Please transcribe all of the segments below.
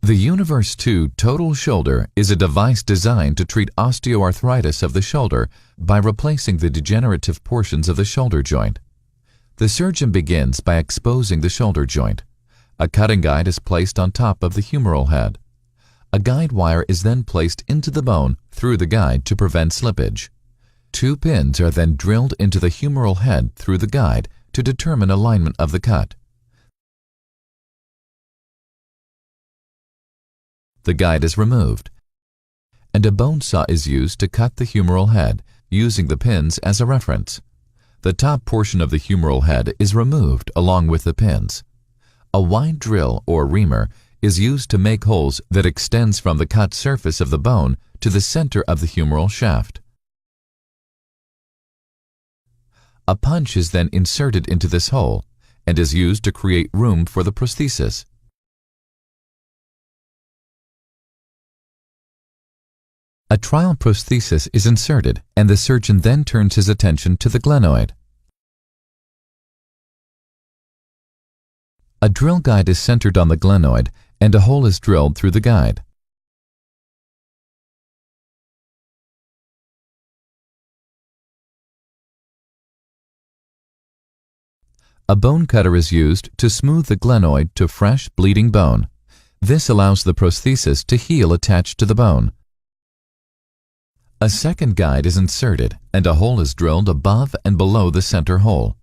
The Universe 2 Total Shoulder is a device designed to treat osteoarthritis of the shoulder by replacing the degenerative portions of the shoulder joint. The surgeon begins by exposing the shoulder joint. A cutting guide is placed on top of the humeral head. A guide wire is then placed into the bone through the guide to prevent slippage. 2 pins are then drilled into the humeral head through the guide to determine alignment of the cut. The guide is removed, and a bone saw is used to cut the humeral head, using the pins as a reference. The top portion of the humeral head is removed along with the pins. A wide drill or reamer is used to make holes that extends from the cut surface of the bone to the center of the humeral shaft. A punch is then inserted into this hole and is used to create room for the prosthesis. A trial prosthesis is inserted, and the surgeon then turns his attention to the glenoid. A drill guide is centered on the glenoid, and a hole is drilled through the guide. A bone cutter is used to smooth the glenoid to fresh, bleeding bone. This allows the prosthesis to heal attached to the bone. A second guide is inserted, and a hole is drilled above and below the center hole.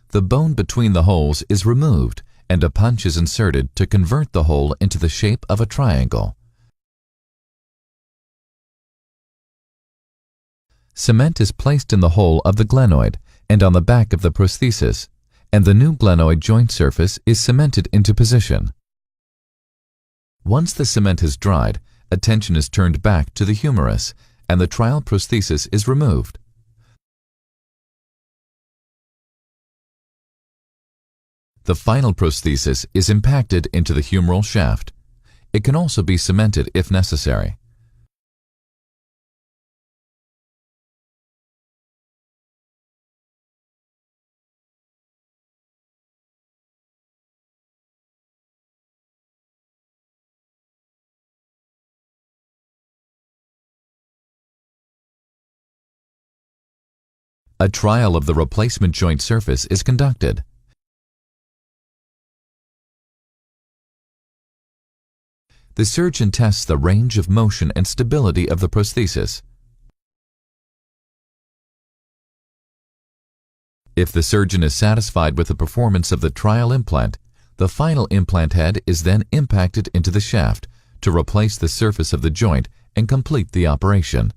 The bone between the holes is removed, and a punch is inserted to convert the hole into the shape of a triangle. Cement is placed in the hole of the glenoid and on the back of the prosthesis, and the new glenoid joint surface is cemented into position. Once the cement has dried, attention is turned back to the humerus, and the trial prosthesis is removed. The final prosthesis is impacted into the humeral shaft. It can also be cemented if necessary. A trial of the replacement joint surface is conducted. The surgeon tests the range of motion and stability of the prosthesis. If the surgeon is satisfied with the performance of the trial implant, the final implant head is then impacted into the shaft to replace the surface of the joint and complete the operation.